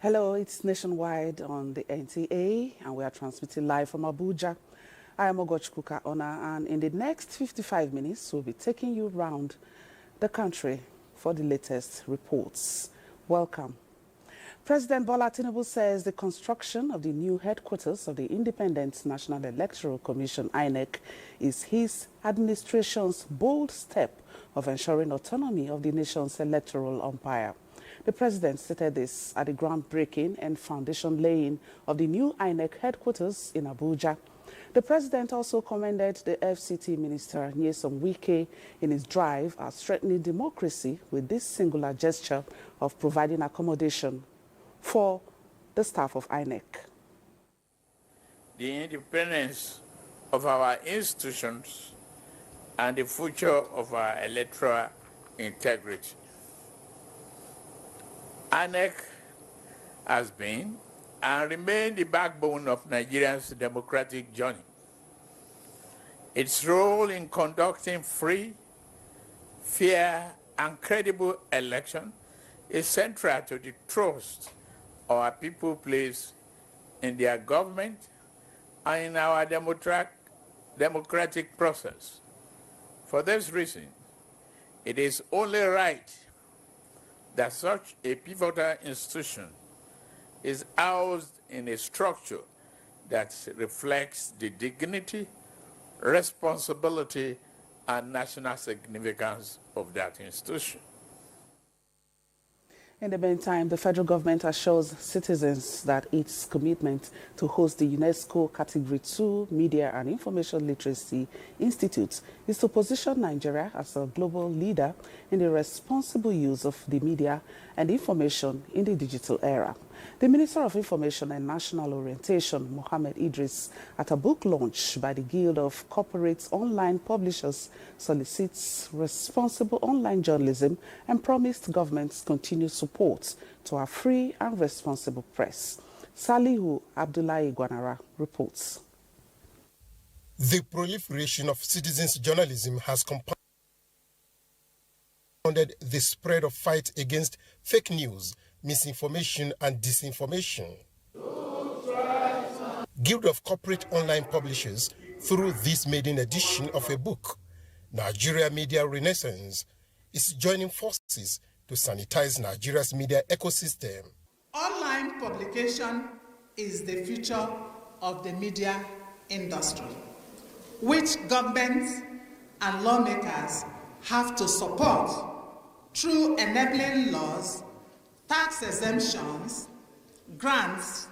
Hello, it's Nationwide on the NTA, and we are transmitting live from Abuja. I am Ogochukwu Ona, and in the next 55 minutes, we'll be taking you around the country for the latest reports. Welcome. President Bola Tinubu says the construction of the new headquarters of the Independent National Electoral Commission, INEC, is his administration's bold step of ensuring autonomy of the nation's electoral umpire. The president stated this at the groundbreaking and foundation laying of the new INEC headquarters in Abuja. The president also commended the FCT minister Nyesom Wike in his drive at strengthening democracy with this singular gesture of providing accommodation for the staff of INEC. The independence of our institutions and the future of our electoral integrity. INEC has been and remains the backbone of Nigeria's democratic journey. Its role in conducting free, fair, and credible elections is central to the trust our people place in their government and in our democratic process. For this reason, it is only right that such a pivotal institution is housed in a structure that reflects the dignity, responsibility, and national significance of that institution. In the meantime, the federal government assures citizens that its commitment to host the UNESCO Category 2 Media and Information Literacy Institute is to position Nigeria as a global leader in the responsible use of the media and information in the digital era. The Minister of Information and National Orientation, Mohammed Idris, at a book launch by the Guild of Corporate Online Publishers, solicits responsible online journalism and promised government's continued support to our free and responsible press. Salihu Abdullahi Gwanara reports. The proliferation of citizens' journalism has compounded the spread of fight against fake news, misinformation and disinformation. Guild of Corporate Online Publishers, through this maiden edition of a book, Nigeria Media Renaissance, is joining forces to sanitize Nigeria's media ecosystem. Online publication is the future of the media industry, which governments and lawmakers have to support through enabling laws, tax exemptions, grants,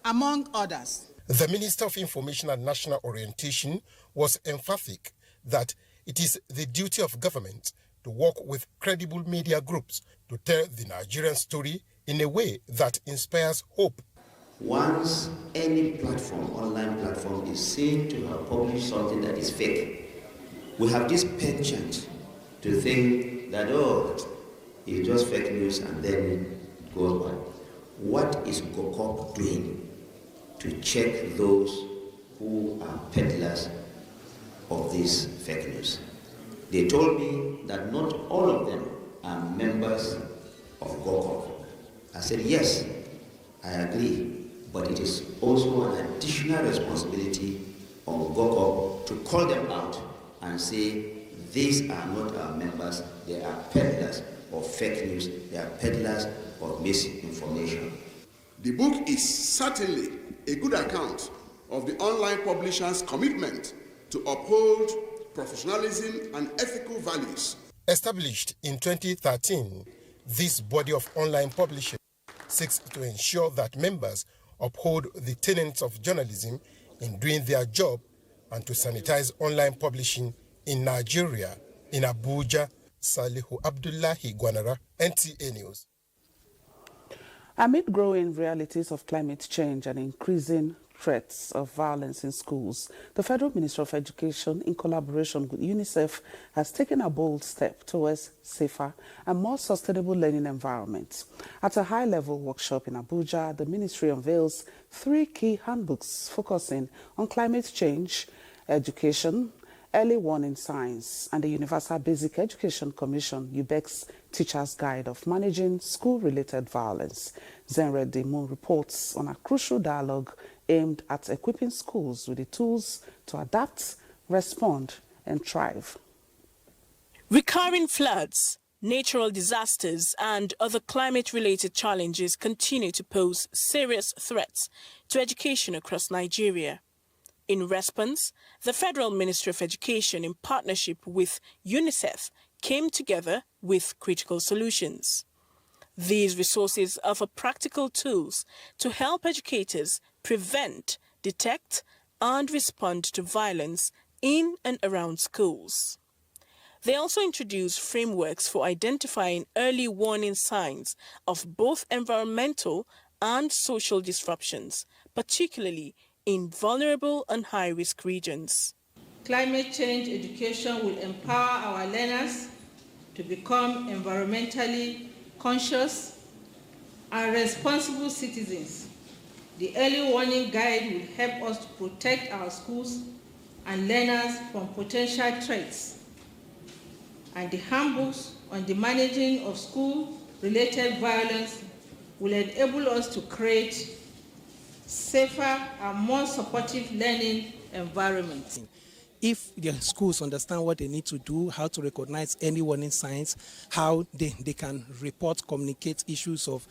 among others. The Minister of Information and National Orientation was emphatic that it is the duty of government to work with credible media groups to tell the Nigerian story in a way that inspires hope. Once any platform, online platform, is seen to have published something that is fake, we have this penchant to think that, oh, it's just fake news and then it goes on. What is GOCOP doing to check those who are peddlers of this fake news? They told me that not all of them are members of GOCOP. I said, yes, I agree, but it is also an additional responsibility on GOCOP to call them out and say, these are not our members, they are peddlers of fake news, they are peddlers of misinformation. The book is certainly a good account of the online publisher's commitment to uphold professionalism and ethical values. Established in 2013, this body of online publishers seeks to ensure that members uphold the tenets of journalism in doing their job and to sanitize online publishing in Nigeria. In Abuja, Salihu Abdullahi Gwanara, NTA News. Amid growing realities of climate change and increasing threats of violence in schools, the Federal Ministry of Education, in collaboration with UNICEF, has taken a bold step towards safer and more sustainable learning environments. At a high-level workshop in Abuja, the ministry unveils 3 key handbooks focusing on climate change, education, Early Warning Signs and the Universal Basic Education Commission, UBEC's Teacher's Guide of Managing School-Related Violence. Zenred Moon reports on a crucial dialogue aimed at equipping schools with the tools to adapt, respond, and thrive. Recurring floods, natural disasters and other climate-related challenges continue to pose serious threats to education across Nigeria. In response, the Federal Ministry of Education, in partnership with UNICEF, came together with critical solutions. These resources offer practical tools to help educators prevent, detect, and respond to violence in and around schools. They also introduce frameworks for identifying early warning signs of both environmental and social disruptions, particularly in vulnerable and high-risk regions. Climate change education will empower our learners to become environmentally conscious and responsible citizens. The early warning guide will help us to protect our schools and learners from potential threats. And the handbooks on the managing of school-related violence will enable us to create safer and more supportive learning environments. If the schools understand what they need to do, how to recognize any warning signs, how they can report, communicate issues of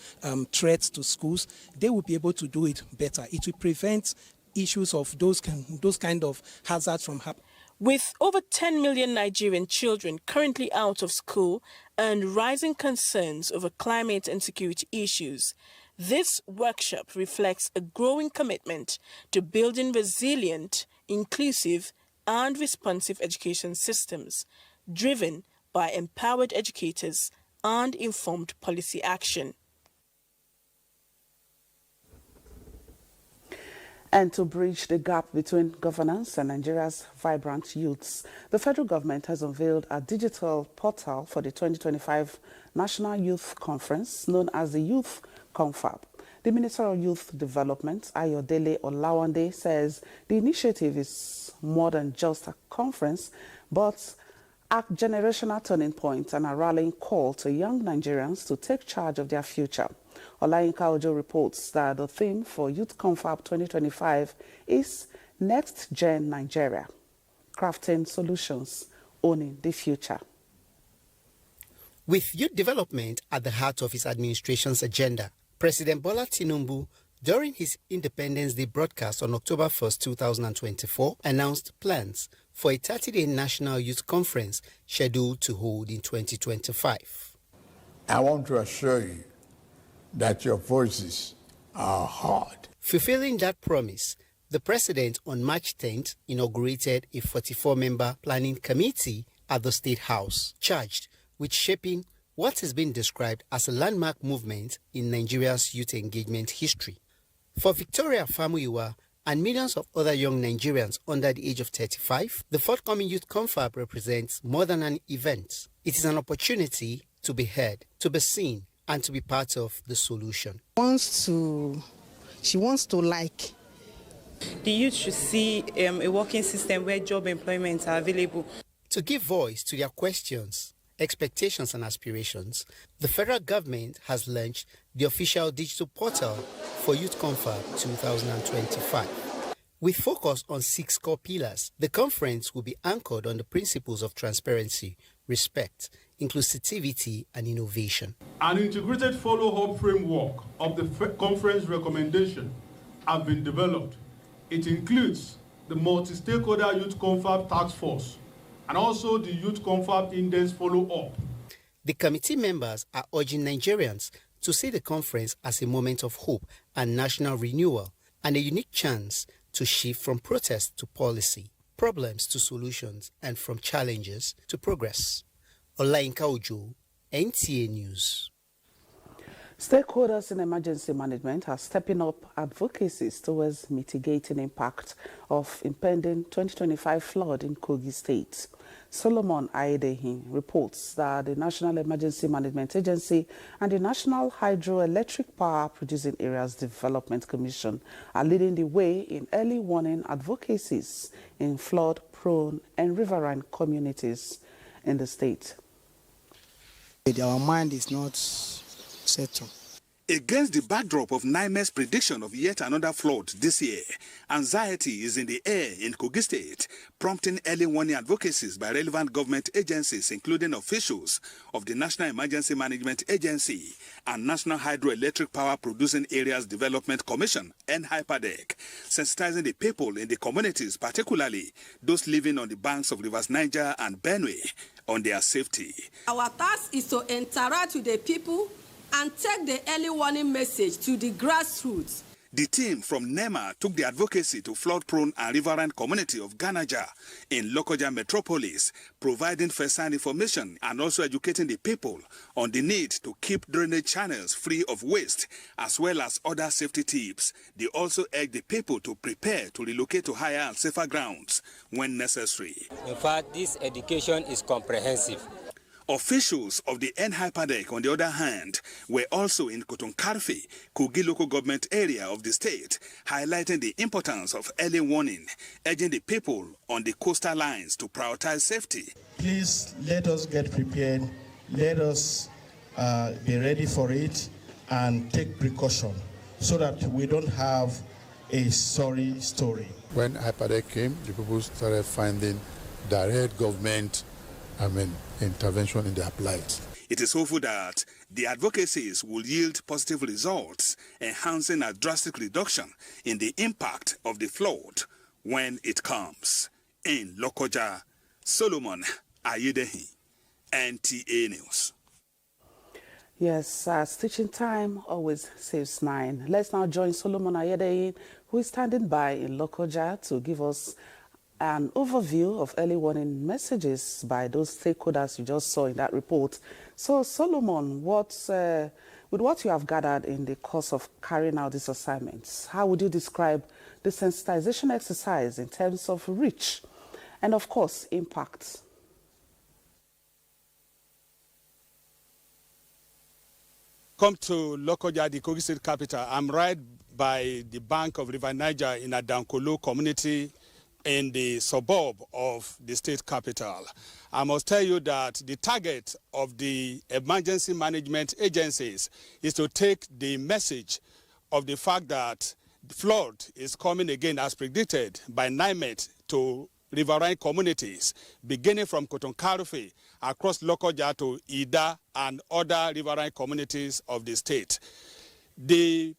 threats to schools, they will be able to do it better. It will prevent issues of those kind of hazards from happening. With over 10 million Nigerian children currently out of school and rising concerns over climate and security issues, this workshop reflects a growing commitment to building resilient, inclusive, and responsive education systems, driven by empowered educators and informed policy action. And to bridge the gap between governance and Nigeria's vibrant youths, the federal government has unveiled a digital portal for the 2025 National Youth Conference, known as the Youth Confab. The Minister of Youth Development, Ayodele Olawande, says the initiative is more than just a conference, but a generational turning point and a rallying call to young Nigerians to take charge of their future. Olayinka Ojo reports that the theme for Youth Confab 2025 is Next Gen Nigeria, crafting solutions, owning the future. With youth development at the heart of his administration's agenda, President Bola Tinubu, during his Independence Day broadcast on October 1, 2024, announced plans for a 30-day National Youth Conference scheduled to hold in 2025. I want to assure you that your voices are heard. Fulfilling that promise, the President on March 10th inaugurated a 44-member planning committee at the State House, charged with shaping what has been described as a landmark movement in Nigeria's youth engagement history. For Victoria Famuyiwa and millions of other young Nigerians under the age of 35, the forthcoming Youth Confab represents more than an event. It is an opportunity to be heard, to be seen, and to be part of the solution. She wants to like. The youth should see a working system where job employments are available. To give voice to their questions, expectations and aspirations, the federal government has launched the official digital portal for Youth Confab 2025. With focus on 6 core pillars, the conference will be anchored on the principles of transparency, respect, inclusivity and innovation. An integrated follow-up framework of the conference recommendation have been developed. It includes the multi-stakeholder Youth Confab Task Force and also the Youth Confab Index follow-up. The committee members are urging Nigerians to see the conference as a moment of hope and national renewal and a unique chance to shift from protest to policy, problems to solutions, and from challenges to progress. Olayinka Ojo, NTA News. Stakeholders in emergency management are stepping up advocacies towards mitigating impact of impending 2025 flood in Kogi State. Solomon Ayedehin reports that the National Emergency Management Agency and the National Hydroelectric Power Producing Areas Development Commission are leading the way in early warning advocacies in flood-prone and riverine communities in the state. Our mind is not settled. Against the backdrop of NIME's prediction of yet another flood this year, anxiety is in the air in Kogi State, prompting early warning advocacies by relevant government agencies, including officials of the National Emergency Management Agency and National Hydroelectric Power Producing Areas Development Commission, NHIPADEC, sensitizing the people in the communities, particularly those living on the banks of rivers Niger and Benue, on their safety. Our task is to interact with the people and take the early warning message to the grassroots. The team from NEMA took the advocacy to flood-prone and riverine community of Ganaja in Lokoja metropolis, providing first-hand information and also educating the people on the need to keep drainage channels free of waste, as well as other safety tips. They also urged the people to prepare to relocate to higher and safer grounds when necessary. In fact, this education is comprehensive. Officials of the NHIPADEC, on the other hand, were also in Kotonkarfi, Kogi local government area of the state, highlighting the importance of early warning, urging the people on the coastal lines to prioritize safety. Please let us get prepared, let us be ready for it and take precaution so that we don't have a sorry story. When NHIPADEC came, the people started finding direct government intervention in their plight. It is hopeful that the advocacies will yield positive results, enhancing a drastic reduction in the impact of the flood when it comes. In Lokoja, Solomon Ayedehin, NTA News. Yes, stitching time always saves 9. Let's now join Solomon Ayedehin, who is standing by in Lokoja to give us an overview of early warning messages by those stakeholders you just saw in that report. So, Solomon, with what you have gathered in the course of carrying out these assignments, how would you describe the sensitization exercise in terms of reach and, of course, impact? Come to Lokoja, the Kogi State capital. I'm right by the bank of River Niger in Adankolo community in the suburb of the state capital. I must tell you that the target of the emergency management agencies is to take the message of the fact that the flood is coming again as predicted by NIMET to riverine communities, beginning from Kotonkarfi across Lokoja to Ida and other riverine communities of the state. The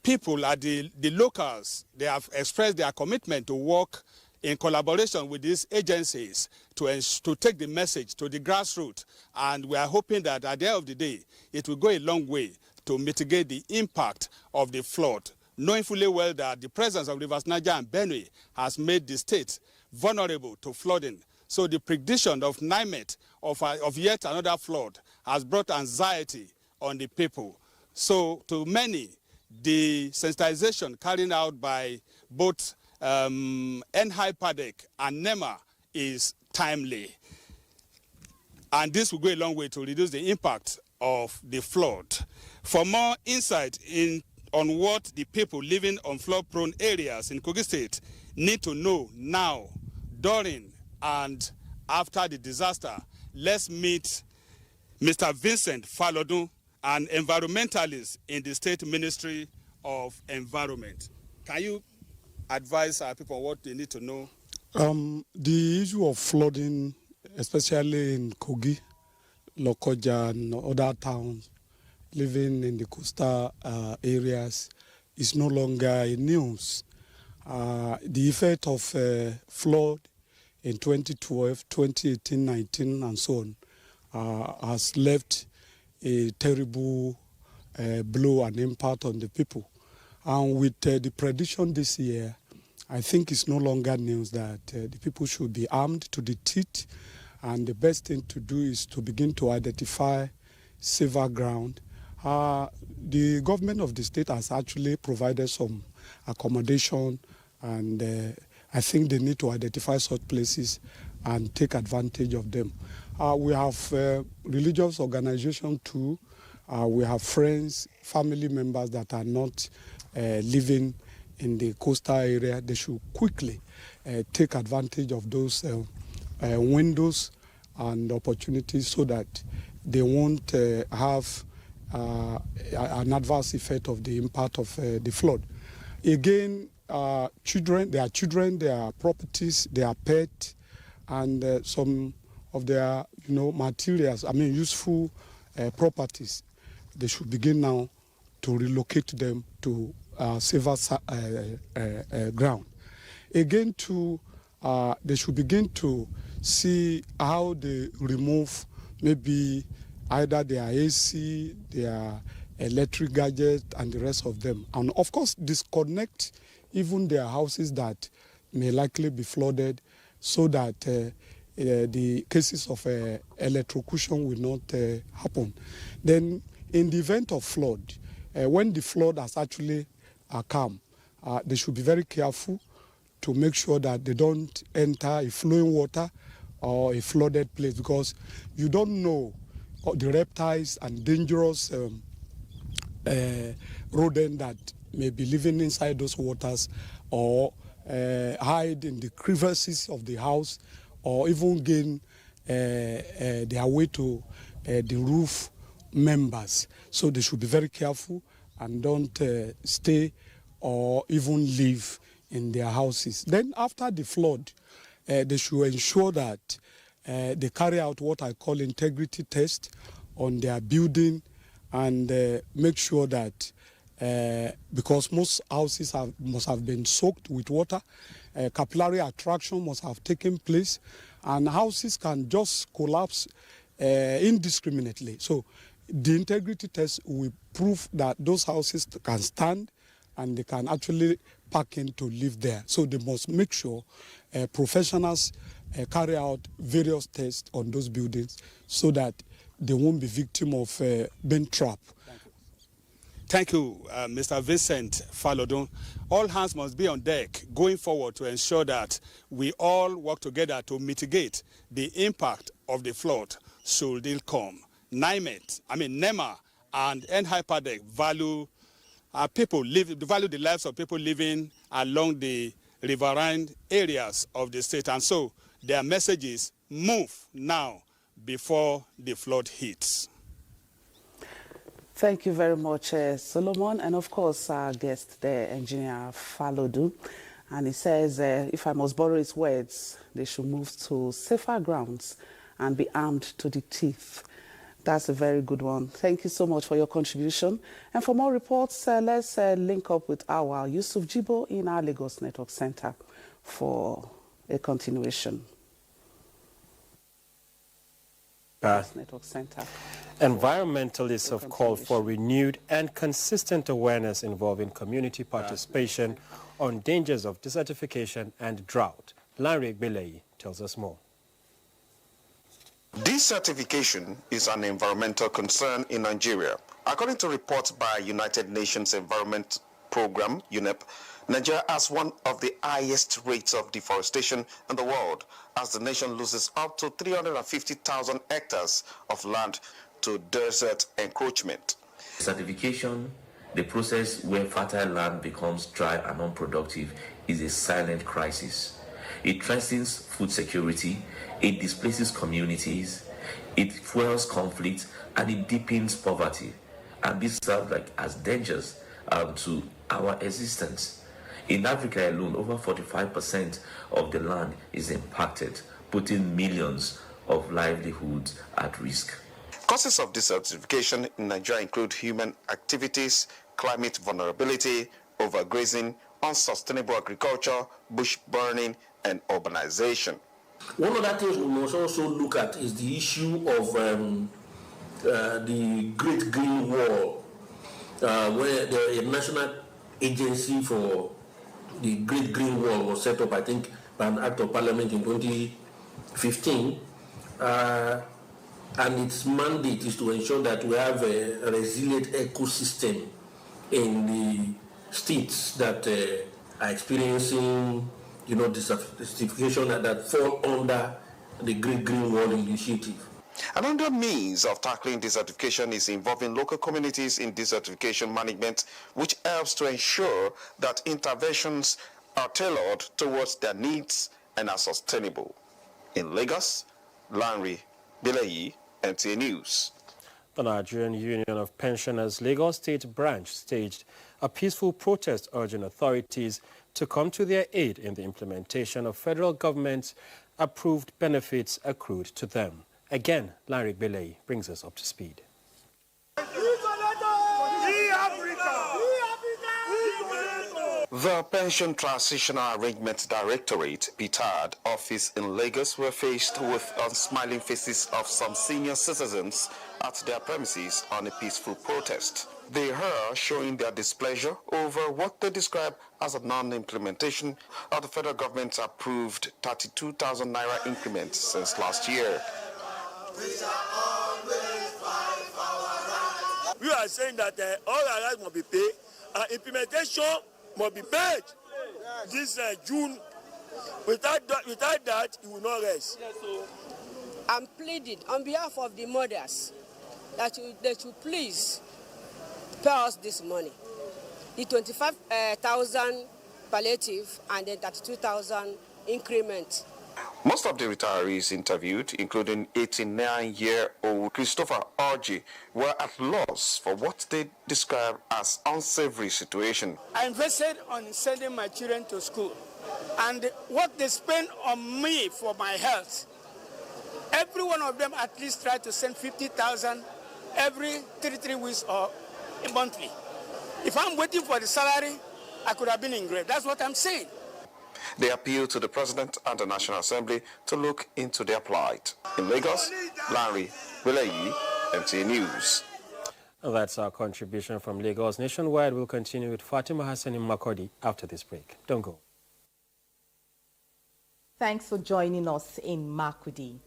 people at the locals, they have expressed their commitment to work in collaboration with these agencies to take the message to the grassroots. And we are hoping that at the end of the day, it will go a long way to mitigate the impact of the flood, knowing fully well that the presence of rivers Niger and Benue has made the state vulnerable to flooding. So the prediction of NIMET of yet another flood has brought anxiety on the people. So to many, the sensitization carried out by both NHIPADEC and NEMA is timely. And this will go a long way to reduce the impact of the flood. For more insight on what the people living on flood-prone areas in Kogi State need to know now, during, and after the disaster, let's meet Mr. Vincent Falodun, an environmentalist in the State Ministry of Environment. Can you advise our people what they need to know? The issue of flooding, especially in Kogi, Lokoja, and other towns living in the coastal areas, is no longer a news. The effect of flood in 2012, 2018, 19, and so on has left a terrible blow and impact on the people. And with the prediction this year, I think it's no longer news that the people should be armed to the teeth, and the best thing to do is to begin to identify safer ground. The government of the state has actually provided some accommodation, and I think they need to identify such places and take advantage of them. We have religious organizations too. We have friends, family members that are not living in the coastal area. They should quickly take advantage of those windows and opportunities so that they won't have an adverse effect of the impact of the flood. Again, children, their properties, their pets, and some of their materials, useful properties, they should begin now to relocate them to safer ground. Again, they should begin to see how they remove maybe either their AC, their electric gadgets, and the rest of them. And of course, disconnect even their houses that may likely be flooded so that the cases of electrocution will not happen. Then, in the event of flood, when the flood has actually come, they should be very careful to make sure that they don't enter a flowing water or a flooded place, because you don't know the reptiles and dangerous rodents that may be living inside those waters or hide in the crevices of the house or even gain their way to the roof members. So they should be very careful and don't stay or even live in their houses. Then after the flood, they should ensure that they carry out what I call integrity test on their building and make sure that because most houses must have been soaked with water, capillary attraction must have taken place, and houses can just collapse indiscriminately. So the integrity test will prove that those houses can stand and they can actually pack in to live there. So they must make sure professionals carry out various tests on those buildings so that they won't be victim of being trapped. Thank you, Mr. Vincent Falodun. All hands must be on deck going forward to ensure that we all work together to mitigate the impact of the flood should it come. NEMA and NHIPADEC value the lives of people living along the riverine areas of the state, and so their message is move now before the flood hits. Thank you very much, Solomon, and of course our guest there, Engineer Falodun. And he says, if I must borrow his words, they should move to safer grounds and be armed to the teeth. That's a very good one. Thank you so much for your contribution. And for more reports, let's link up with our Yusuf Jibo in our Lagos Network Center for a continuation. Network Center. Environmentalists have called for renewed and consistent awareness involving community participation on dangers of desertification and drought. Larry Belei tells us more. Desertification is an environmental concern in Nigeria. According to reports by United Nations Environment Programme, UNEP, Nigeria has one of the highest rates of deforestation in the world, as the nation loses up to 350,000 hectares of land to desert encroachment. Desertification, the process where fertile land becomes dry and unproductive, is a silent crisis. It threatens food security, it displaces communities, it fuels conflict, and it deepens poverty. And this serves as dangers to our existence. In Africa alone, over 45% of the land is impacted, putting millions of livelihoods at risk. Causes of desertification in Nigeria include human activities, climate vulnerability, overgrazing, unsustainable agriculture, bush burning, and urbanization. One of the things we must also look at is the issue of the Great Green Wall, where the national agency for the Great Green Wall was set up, I think, by an act of parliament in 2015. And its mandate is to ensure that we have a resilient ecosystem in the states that are experiencing, desertification that fall under the Great Green Wall Initiative. Another means of tackling desertification is involving local communities in desertification management, which helps to ensure that interventions are tailored towards their needs and are sustainable. In Lagos, Lanre Bileyi, NTA News. The Nigerian Union of Pensioners Lagos State Branch staged a peaceful protest urging authorities to come to their aid in the implementation of federal government's approved benefits accrued to them. Again, Lanre Bileyi brings us up to speed. The Pension Transitional Arrangements Directorate, PTAD, office in Lagos were faced with unsmiling faces of some senior citizens at their premises on a peaceful protest. They are showing their displeasure over what they describe as a non-implementation of the federal government's approved 32,000 naira increment since last year. We are saying that all our rights must be paid and implementation must be paid this June. Without that, it will not rest. I'm pleading on behalf of the mothers that they should please pay us this money. The 25,000 palliative and then 32,000 increment. Most of the retirees interviewed, including 89-year-old Christopher Orji, were at loss for what they describe as unsavory situation. I invested on sending my children to school, and what they spend on me for my health, every one of them at least try to send 50,000 every 3 weeks or monthly. If I'm waiting for the salary, I could have been in grave. That's what I'm saying. They appeal to the President and the National Assembly to look into their plight. In Lagos, Lanre Bileyi, NTA News. That's our contribution from Lagos. Nationwide, we'll continue with Fatima Hassan in Makurdi after this break. Don't go. Thanks for joining us in Makurdi.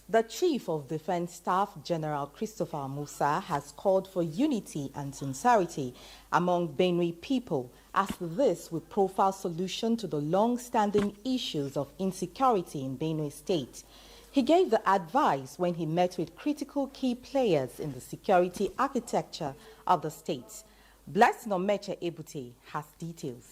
The Chief of Defense Staff, General Christopher Musa, has called for unity and sincerity among Benue people, as this will profile solution to the long-standing issues of insecurity in Benue State. He gave the advice when he met with critical key players in the security architecture of the state. Blessing Omeche Ebute has details.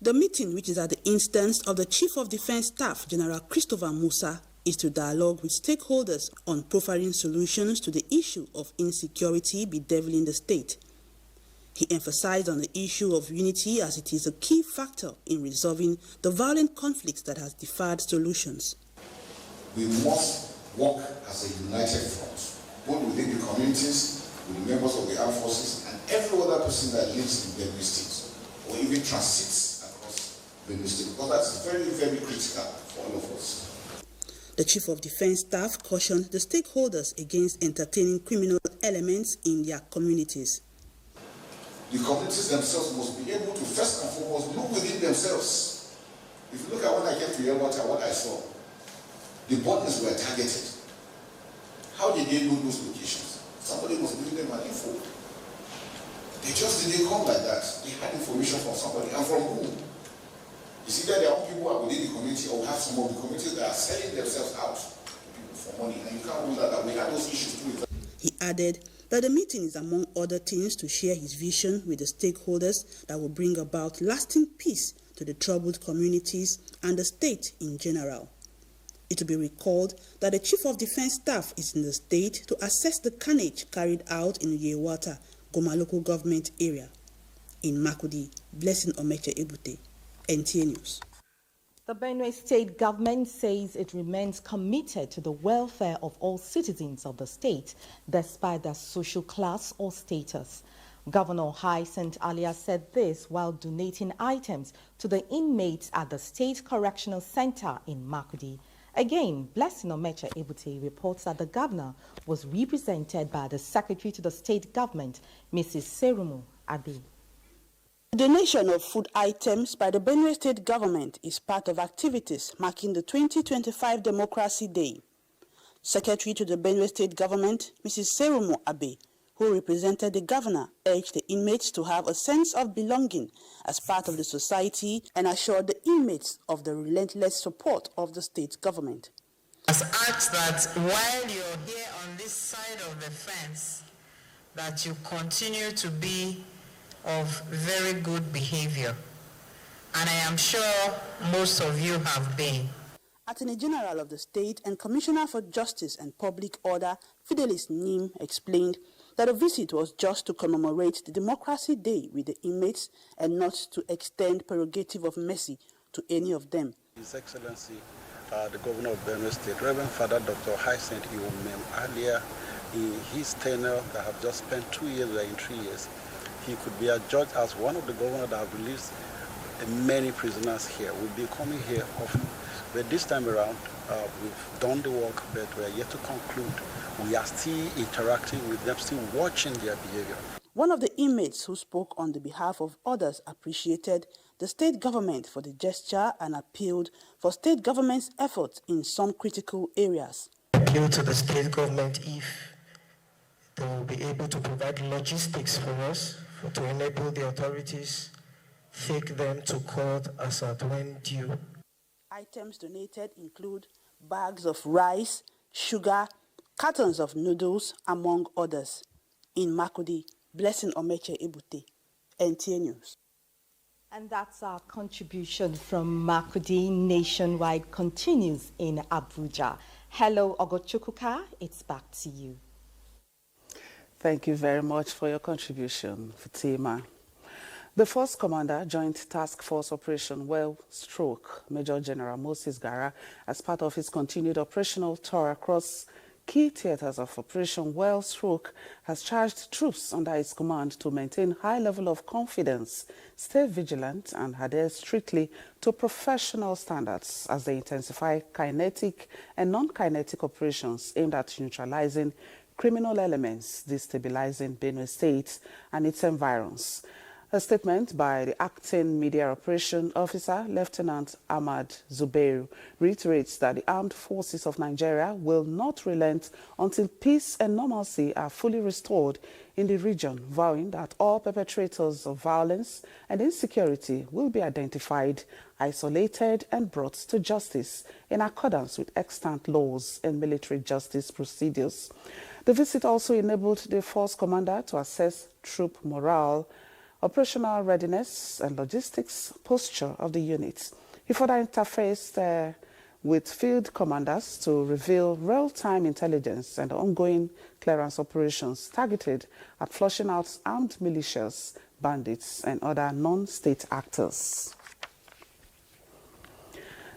The meeting, which is at the instance of the Chief of Defense Staff, General Christopher Musa, is to dialogue with stakeholders on profiling solutions to the issue of insecurity bedeviling the state. He emphasized on the issue of unity as it is a key factor in resolving the violent conflicts that has deferred solutions. We must work as a united front, both within the communities, with the members of the armed forces, and every other person that lives in Benue State, or even transits across Benue State, because that's very, very critical for all of us. The Chief of Defense Staff cautioned the stakeholders against entertaining criminal elements in their communities. The communities themselves must be able to first and foremost look within themselves. If you look at when I came to Yelwater, what I saw, the borders were targeted. How did they know those locations? Somebody was giving them an info. They just didn't come like that. They had information from somebody. And from who? You see that there are people who are within the community, or we have some of the communities that are selling themselves out to people for money, and you can't do that. We had those issues too. He added that the meeting is, among other things, to share his vision with the stakeholders that will bring about lasting peace to the troubled communities and the state in general. It will be recalled that the Chief of Defense Staff is in the state to assess the carnage carried out in Yewata, Goma local government area. In Makurdi, Blessing Omeche Ebute, NTA News. The Benue State government says it remains committed to the welfare of all citizens of the state, despite their social class or status. Governor Hyacinth Alia said this while donating items to the inmates at the State Correctional Center in Makurdi. Again, Blessing Omeche Ebute reports that the governor was represented by the Secretary to the State Government, Mrs. Serumu Abi. The donation of food items by the Benue State government is part of activities marking the 2025 Democracy Day. Secretary to the Benue State government, Mrs. Serumu Abe, who represented the governor, urged the inmates to have a sense of belonging as part of the society and assured the inmates of the relentless support of the state government. has asked that while you're here on this side of the fence, that you continue to be of very good behavior. And I am sure most of you have been. Attorney General of the State and Commissioner for Justice and Public Order, Fidelis Nim, explained that the visit was just to commemorate the Democracy Day with the inmates and not to extend prerogative of mercy to any of them. His Excellency, the Governor of Benue State, Reverend Father Dr. Hyacinth Iwumem, earlier in his tenure that have just spent 2 years or in 3 years, he could be adjudged as one of the governors that have released many prisoners here. We'll be coming here often. But this time around, we've done the work, but we are yet to conclude. We are still interacting with them, still watching their behavior. One of the inmates who spoke on the behalf of others appreciated the state government for the gesture and appealed for state government's efforts in some critical areas. Appeal to the state government if they will be able to provide logistics for us to enable the authorities take them to court as at when due. Items donated include bags of rice, sugar, cartons of noodles, among others. In Makurdi, Blessing Omeche Ebute, NTA News. And that's our contribution from Makurdi. Nationwide continues in Abuja. Hello, Ogochukuka, it's back to you. Thank you very much for your contribution, Fatima. The Force Commander, Joint Task Force Operation Major General Moses Gara, as part of his continued operational tour across key theaters of Operation has charged troops under his command to maintain high level of confidence, stay vigilant, and adhere strictly to professional standards as they intensify kinetic and non-kinetic operations aimed at neutralizing criminal elements destabilizing Benue State and its environs. A statement by the acting media operation officer, Lieutenant Ahmad Zubairu, reiterates that the armed forces of Nigeria will not relent until peace and normalcy are fully restored in the region, vowing that all perpetrators of violence and insecurity will be identified, isolated, and brought to justice in accordance with extant laws and military justice procedures. The visit also enabled the Force Commander to assess troop morale, operational readiness and logistics posture of the units. He further interfaced with field commanders to reveal real-time intelligence and ongoing clearance operations targeted at flushing out armed militias, bandits, and other non-state actors.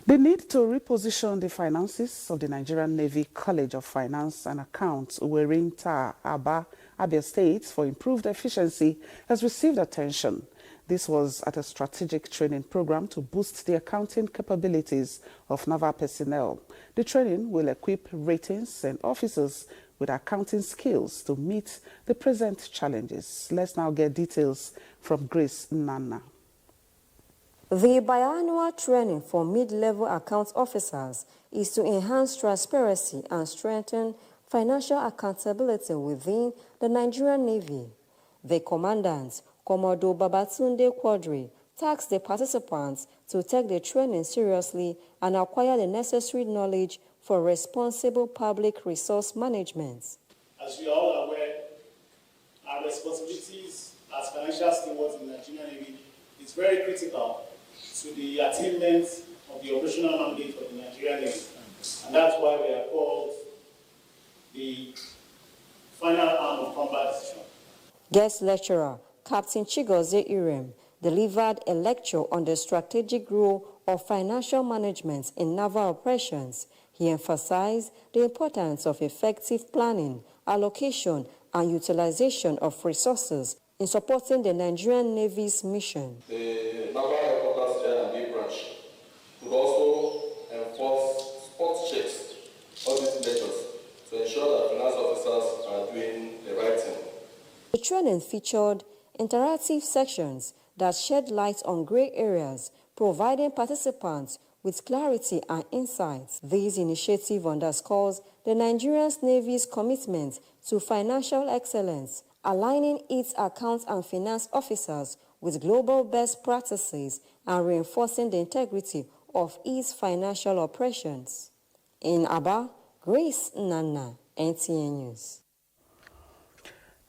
The need to reposition the finances of the Nigerian Navy College of Finance and Accounts, Uwerinta Aba, Abia State, for improved efficiency has received attention. This was at a strategic training program to boost the accounting capabilities of naval personnel. The training will equip ratings and officers with accounting skills to meet the present challenges. Let's now get details from Grace Nana. The biannual training for mid-level accounts officers is to enhance transparency and strengthen financial accountability within the Nigerian Navy. The commandant, Commodore Babatunde Quadri, tasked the participants to take the training seriously and acquire the necessary knowledge for responsible public resource management. As we are all aware, our responsibilities as financial stewards in the Nigerian Navy is very critical to the attainment of the operational mandate of the Nigerian Navy. And that's why we are called the final arm of combat decision. Guest lecturer, Captain Chigozie Irem, delivered a lecture on the strategic role of financial management in naval operations. He emphasized the importance of effective planning, allocation, and utilization of resources in supporting the Nigerian Navy's mission. The Naval Headquarters J&B branch could also enforce spot checks, audit measures, to ensure that finance officers are doing the right thing. The training featured interactive sections that shed light on gray areas, providing participants with clarity and insights. This initiative underscores the Nigerian Navy's commitment to financial excellence, aligning its accounts and finance officers with global best practices and reinforcing the integrity of its financial operations. In Aba, Grace Nana, NTA News.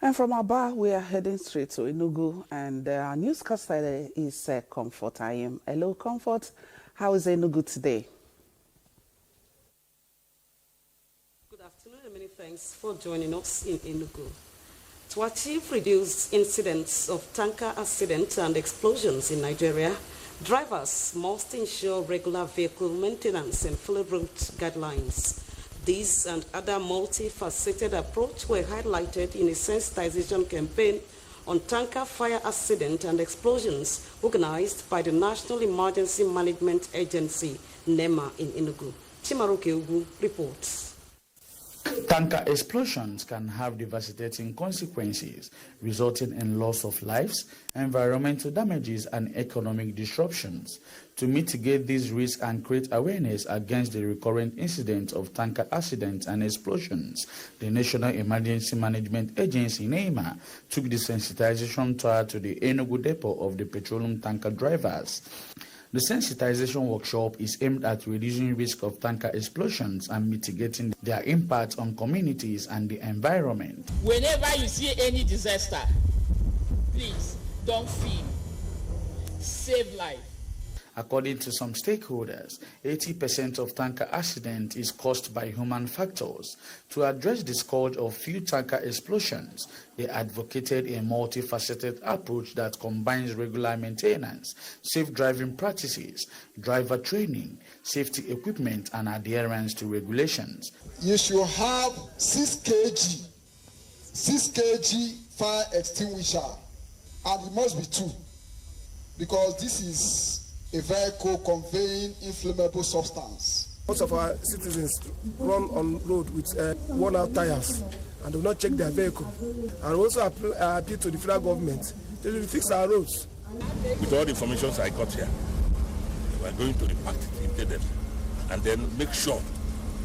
And from Aba, we are heading straight to Enugu, and our newscaster is Comfort. I am. Hello, Comfort. How is Enugu today? Good afternoon, and many thanks for joining us in Enugu. To achieve reduced incidents of tanker accidents and explosions in Nigeria, drivers must ensure regular vehicle maintenance and follow route guidelines. These and other multifaceted approach were highlighted in a sensitization campaign on tanker fire accident and explosions organized by the National Emergency Management Agency, NEMA, in Enugu. Chimaroke Ugu reports. Tanker explosions can have devastating consequences, resulting in loss of lives, environmental damages, and economic disruptions. To mitigate these risks and create awareness against the recurrent incidents of tanker accidents and explosions, the National Emergency Management Agency, NEMA, took the sensitization tour to the Enugu depot of the petroleum tanker drivers. The sensitization workshop is aimed at reducing risk of tanker explosions and mitigating their impact on communities and the environment. Whenever you see any disaster, please don't feel. Save life. According to some stakeholders, 80% of tanker accidents is caused by human factors. To address the scourge of fuel tanker explosions, they advocated a multifaceted approach that combines regular maintenance, safe driving practices, driver training, safety equipment, and adherence to regulations. You should have 6 kg fire extinguisher, and it must be 2, because this is a vehicle conveying inflammable substance. Most of our citizens run on road with worn-out tires and do not check their vehicle. And also appeal to the federal government to fix our roads. With all the information I got here, we are going to impact them and then make sure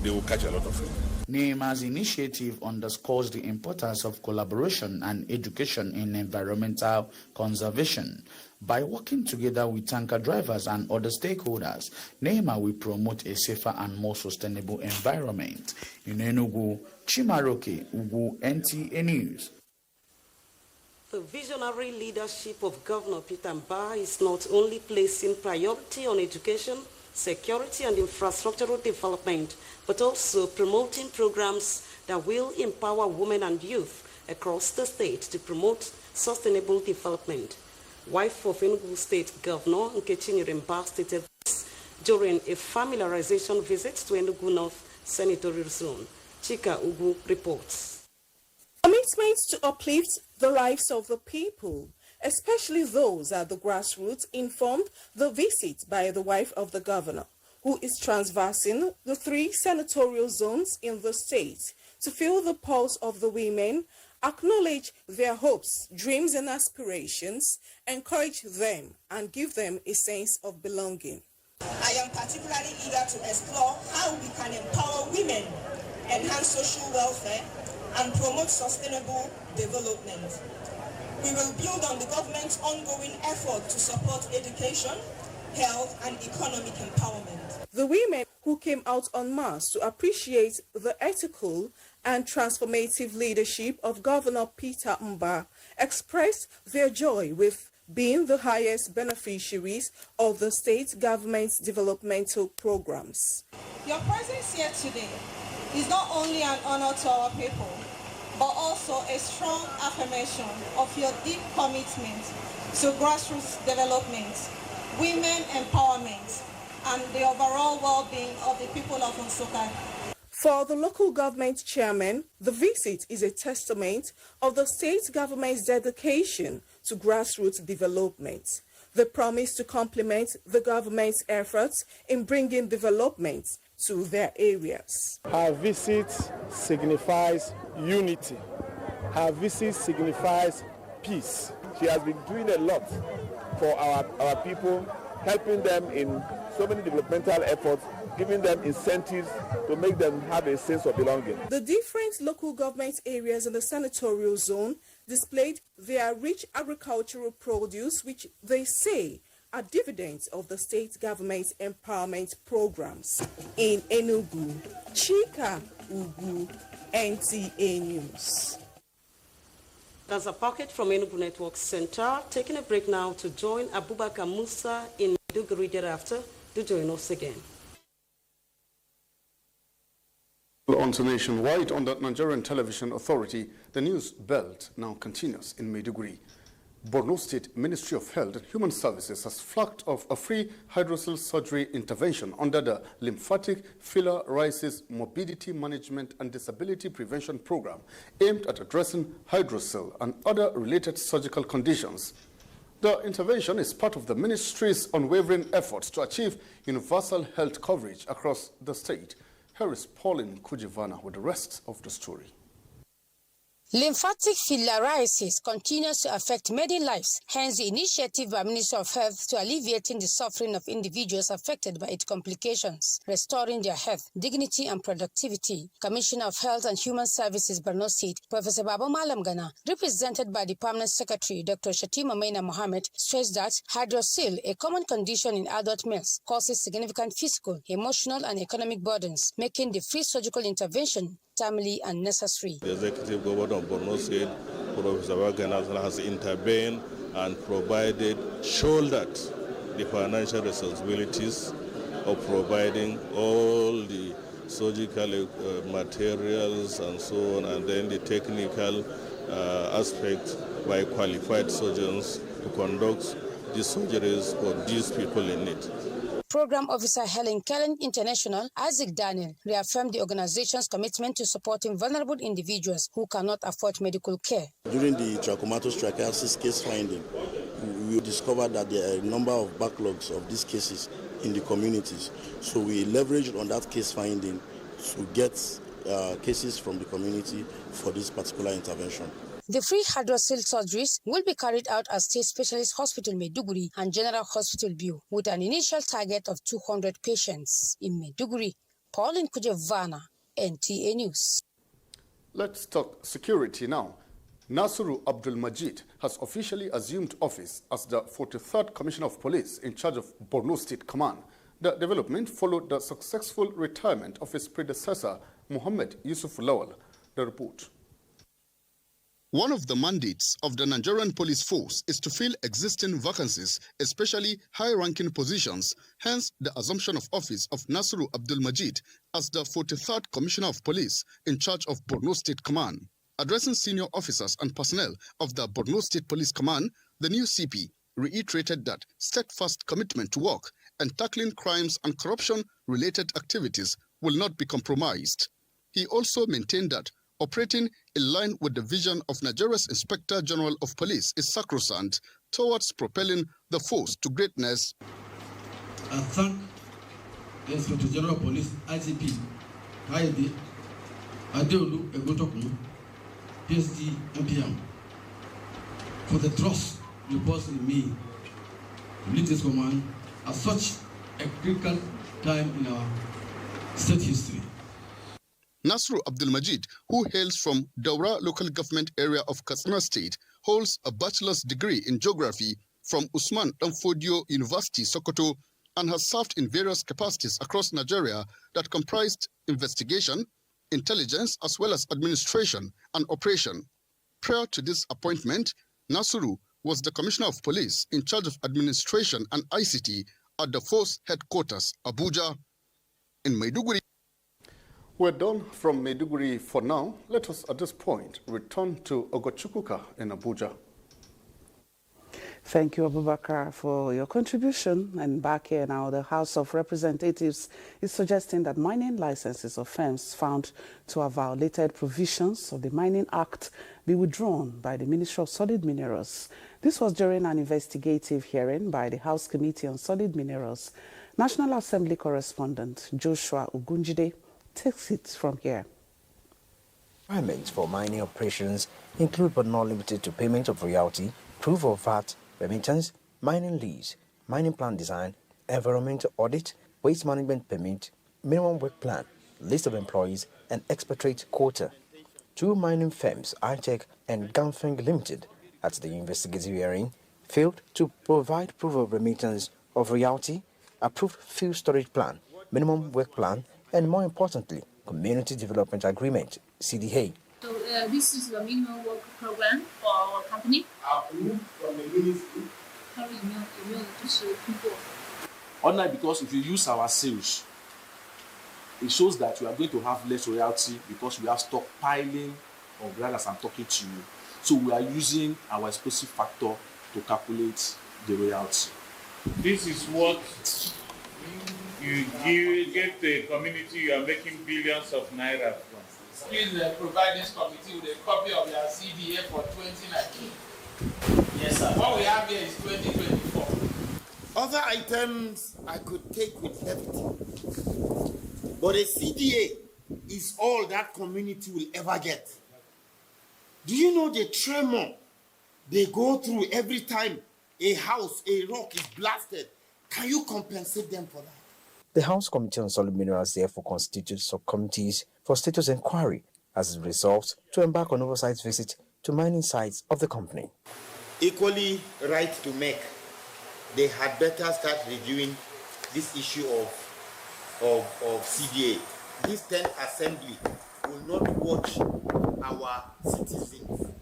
they will catch a lot of it. NEMA's initiative underscores the importance of collaboration and education in environmental conservation. By working together with tanker drivers and other stakeholders, NEMA will promote a safer and more sustainable environment. In Enugu, Chimaroke Ugu, NTA News. The visionary leadership of Governor Peter Mbah is not only placing priority on education, security, and infrastructural development, but also promoting programs that will empower women and youth across the state to promote sustainable development. Wife of Enugu State Governor Nkechi Mbah stated this during a familiarization visit to Enugu North Senatorial Zone. Chika Ugu reports. Commitment to uplift the lives of the people, especially those at the grassroots, informed the visit by the wife of the governor, who is transversing the 3 senatorial zones in the state to feel the pulse of the women, acknowledge their hopes, dreams, and aspirations, encourage them, and give them a sense of belonging. I am particularly eager to explore how we can empower women, enhance social welfare, and promote sustainable development. We will build on the government's ongoing effort to support education, health, and economic empowerment. The women who came out en masse to appreciate the ethical and transformative leadership of Governor Peter Mbah expressed their joy with being the highest beneficiaries of the state government's developmental programs. Your presence here today is not only an honor to our people, but also a strong affirmation of your deep commitment to grassroots development, women empowerment, and the overall well-being of the people of Nsukka. For the local government chairman, the visit is a testament of the state government's dedication to grassroots development. They promise to complement the government's efforts in bringing development to their areas. Her visit signifies unity. Her visit signifies peace. She has been doing a lot for our people, helping them in so many developmental efforts, giving them incentives to make them have a sense of belonging. The different local government areas in the senatorial zone displayed their rich agricultural produce, which they say are dividends of the state government's empowerment programs. In Enugu, Chika Ugu, NTA News. That's a packet from Enugu Network Center. Taking a break now to join Abubakar Musa in Maiduguri thereafter. Do join us again. On to Nationwide on the Nigerian Television Authority, the news belt now continues in Maiduguri. Borno State Ministry of Health and Human Services has flagged off a free hydrocele surgery intervention under the Lymphatic Filariasis Morbidity Management and Disability Prevention Program aimed at addressing hydrocele and other related surgical conditions. The intervention is part of the ministry's unwavering efforts to achieve universal health coverage across the state. Here is Pauline Kujivana with the rest of the story. Lymphatic filariasis continues to affect many lives, hence the initiative by Ministry of Health to alleviating the suffering of individuals affected by its complications, restoring their health, dignity and productivity. Commissioner of Health and Human Services, Borno State, Professor Baba Malam Gana, represented by the Permanent Secretary, Dr. Shatima Maina Mohammed, stressed that hydrocele, a common condition in adult males, causes significant physical, emotional and economic burdens, making the free surgical intervention timely and necessary. The Executive Governor of Borno State, Professor Baba has intervened and shouldered the financial responsibilities of providing all the surgical materials and so on, and then the technical aspect by qualified surgeons to conduct the surgeries for these people in need. Program Officer Helen Kellen International, Isaac Daniel, reaffirmed the organization's commitment to supporting vulnerable individuals who cannot afford medical care. During the tracheostomy case finding, we discovered that there are a number of backlogs of these cases in the communities. So we leveraged on that case finding to get cases from the community for this particular intervention. The free hydrocele surgeries will be carried out at State Specialist Hospital Maiduguri and General Hospital Biu, with an initial target of 200 patients. In Maiduguri, Pauline Kujevana, NTA News. Let's talk security now. Nasuru Abdul Majid has officially assumed office as the 43rd Commissioner of Police in charge of Borno State Command. The development followed the successful retirement of his predecessor, Muhammad Yusuf Lawal. The report. One of the mandates of the Nigerian police force is to fill existing vacancies, especially high-ranking positions, hence the assumption of office of Nasuru Abdul Majid as the 43rd Commissioner of Police in charge of Borno State Command. Addressing senior officers and personnel of the Borno State Police Command, the new CP reiterated that steadfast commitment to work and tackling crimes and corruption-related activities will not be compromised. He also maintained that operating in line with the vision of Nigeria's Inspector General of Police is sacrosanct towards propelling the force to greatness. I thank the Inspector General of Police, IGP, Haide, Adeolu Egotoku, PSD, MPM, for the trust reposed in me to lead this command at such a critical time in our state history. Nasru Abdul Majid, who hails from Daura local government area of Katsina State, holds a bachelor's degree in geography from Usman Danfodio University, Sokoto, and has served in various capacities across Nigeria that comprised investigation, intelligence, as well as administration and operation. Prior to this appointment, Nasru was the Commissioner of Police in charge of administration and ICT at the force headquarters, Abuja. In Maiduguri. We're done from Maiduguri for now. Let us, at this point, return to Ogochukwuka in Abuja. Thank you, Abubakar, for your contribution. And back here now, the House of Representatives is suggesting that mining licenses of firms found to have violated provisions of the Mining Act be withdrawn by the Ministry of Solid Minerals. This was during an investigative hearing by the House Committee on Solid Minerals. National Assembly correspondent Joshua Ogunjide takes it from here. Requirements for mining operations include but not limited to payment of royalty, proof of VAT, remittance, mining lease, mining plan design, environmental audit, waste management permit, minimum work plan, list of employees, and expatriate quota. Two mining firms, iTech and Ganfeng Limited, at the investigative hearing, failed to provide proof of remittance of royalty, approved field storage plan, minimum work plan, and more importantly, Community Development Agreement, CDA. So this is the minimum work program for our company. Approved from the ministry. Ordinary, because if you use our sales, it shows that you are going to have less royalty because we are stockpiling of land as I'm talking to you. So we are using our explosive factor to calculate the royalty. This is what you get the community you are making billions of naira from. Please provide this committee with a copy of your CDA for 2019. Yes, sir. What we have here is 2024. Other items I could take with levity, but a CDA is all that community will ever get. Do you know the tremor they go through every time a house, a rock is blasted? Can you compensate them for that? The House Committee on Solid Minerals therefore constitutes subcommittees for status inquiry as it resolves to embark on oversight visit to mining sites of the company. Equally right to make. They had better start reviewing this issue of CDA. This 10th assembly will not watch our citizens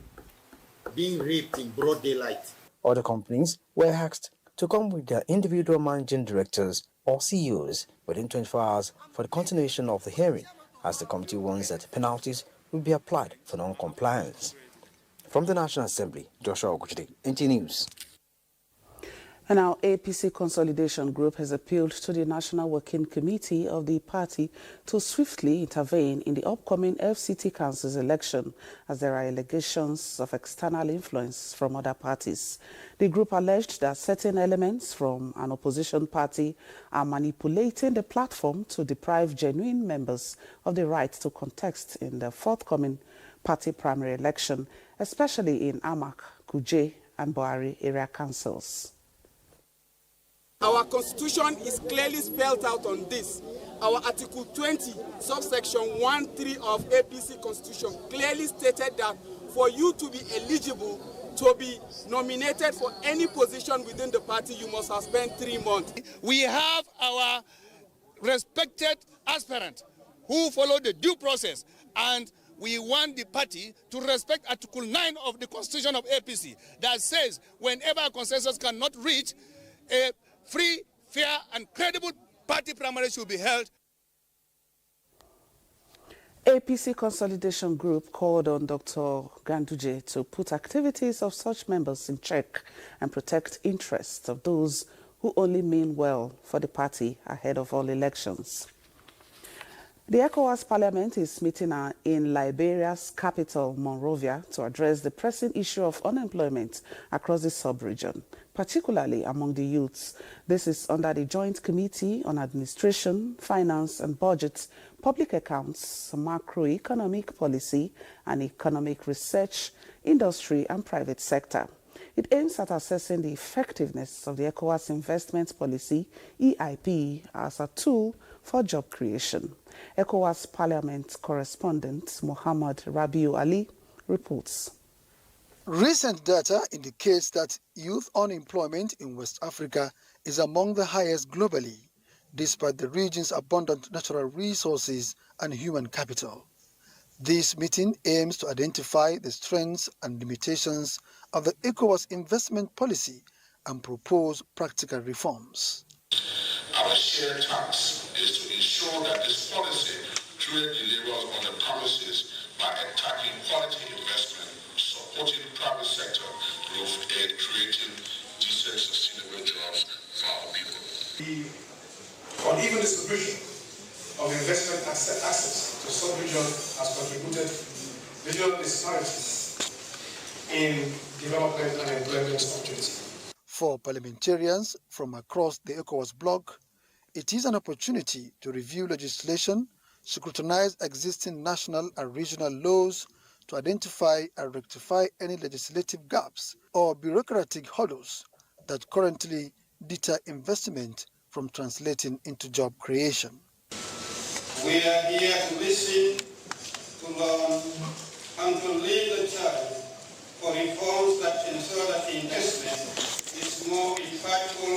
being raped in broad daylight. Other companies were asked to come with their individual managing directors or CEOs within 24 hours for the continuation of the hearing, as the committee warns that penalties will be applied for non-compliance. From the National Assembly, Joshua Okuchide, NTA News. And our APC Consolidation Group has appealed to the National Working Committee of the party to swiftly intervene in the upcoming FCT Council's election, as there are allegations of external influence from other parties. The group alleged that certain elements from an opposition party are manipulating the platform to deprive genuine members of the right to contest in the forthcoming party primary election, especially in Amak, Kuje, and Boari area councils. Our constitution is clearly spelled out on this. Our Article 20, subsection 1(3) of APC constitution clearly stated that for you to be eligible to be nominated for any position within the party, you must have spent 3 months. We have our respected aspirant who followed the due process, and we want the party to respect Article 9 of the constitution of APC that says whenever a consensus cannot reach, a free, fair, and credible party primary should be held. APC Consolidation Group called on Dr. Ganduje to put activities of such members in check and protect interests of those who only mean well for the party ahead of all elections. The ECOWAS Parliament is meeting in Liberia's capital, Monrovia, to address the pressing issue of unemployment across the sub-region, particularly among the youths. This is under the Joint Committee on Administration, Finance and Budget, Public Accounts, Macroeconomic Policy and Economic Research, Industry and Private Sector. It aims at assessing the effectiveness of the ECOWAS Investment Policy, EIP, as a tool for job creation. ECOWAS Parliament correspondent Muhammad Rabiu Ali reports. Recent data indicates that youth unemployment in West Africa is among the highest globally, despite the region's abundant natural resources and human capital. This meeting aims to identify the strengths and limitations of the ECOWAS investment policy and propose practical reforms. Our shared task is to ensure that this policy truly delivers on the promises by attacking quality investment, supporting private sector growth, and creating decent, sustainable jobs for our people. The uneven distribution of investment access to sub-region has contributed regional disparities in development and employment opportunities. For parliamentarians from across the ECOWAS bloc, it is an opportunity to review legislation, scrutinize existing national and regional laws to identify and rectify any legislative gaps or bureaucratic hurdles that currently deter investment from translating into job creation. We are here to listen, to learn, and to lead the charge for reforms that ensure that investment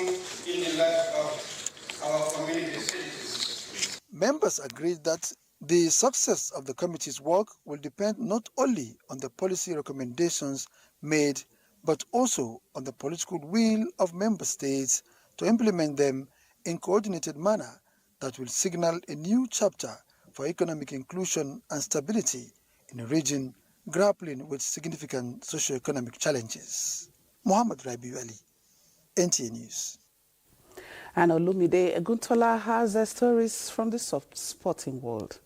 in the lives of our community citizens. Members agreed that the success of the committee's work will depend not only on the policy recommendations made, but also on the political will of member states to implement them in coordinated manner that will signal a new chapter for economic inclusion and stability in a region grappling with significant socio-economic challenges. Muhammad Rabiu Ali, NTA News. And Olumide Eguntola has stories from the sporting world.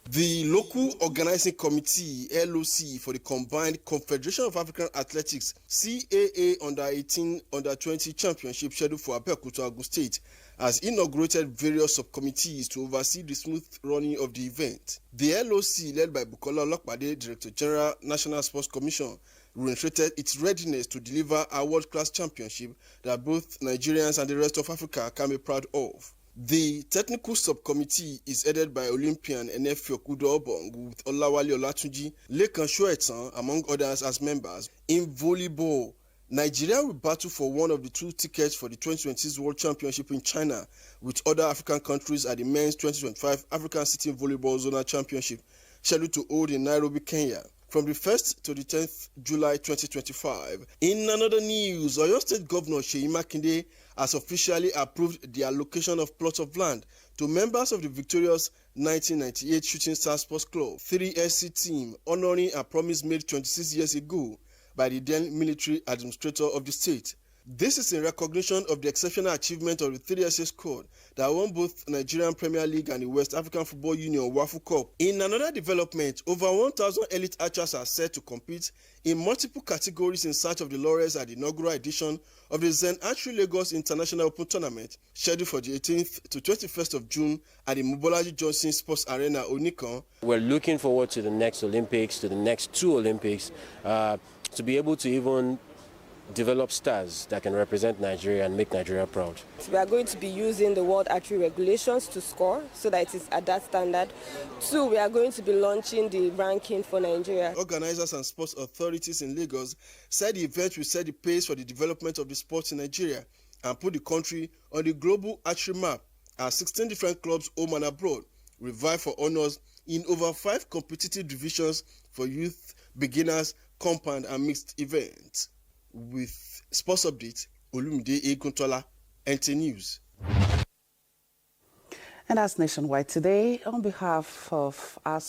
The local organizing committee, LOC, for the combined Confederation of African Athletics, CAA Under-18, Under-20 Championship scheduled for Abeokuta, Ogun State, has inaugurated various subcommittees to oversee the smooth running of the event. The LOC, led by Bukola Olokpade, Director General, National Sports Commission, reiterated its readiness to deliver a world-class championship that both Nigerians and the rest of Africa can be proud of. The technical subcommittee is headed by Olympian Enefio Kudo-Obong with Olawale Olatunji, Lekan Shoetan, among others as members. In volleyball, Nigeria will battle for one of the two tickets for the 2026 World Championship in China with other African countries at the Men's 2025 African Sitting Volleyball Zonal Championship, scheduled to hold in Nairobi, Kenya, from the 1st to the 10th July 2025. In another news, Oyo State Governor Seyi Makinde has officially approved the allocation of plots of land to members of the victorious 1998 Shooting Stars Sports Club 3SC team, honoring a promise made 26 years ago by the then military administrator of the state. This is in recognition of the exceptional achievement of the 3SC squad that won both Nigerian Premier League and the West African Football Union WAFU Cup. In another development, over 1,000 elite archers are set to compete in multiple categories in search of the laurels at the inaugural edition of the Zen Archery Lagos International Open Tournament, scheduled for the 18th to 21st of June at the Mobolaji Johnson Sports Arena, Onikan. We're looking forward to the next Olympics, to the next two Olympics, to be able to even develop stars that can represent Nigeria and make Nigeria proud. We are going to be using the World Archery regulations to score so that it is at that standard. 2, we are going to be launching the ranking for Nigeria. Organizers and sports authorities in Lagos said the event will set the pace for the development of the sport in Nigeria and put the country on the global archery map as 16 different clubs home and abroad will vie for honors in over 5 competitive divisions for youth, beginners, compound and mixed events. With Sports Update, Olumide Eguntola, NTA News. And that's Nationwide Today. On behalf of our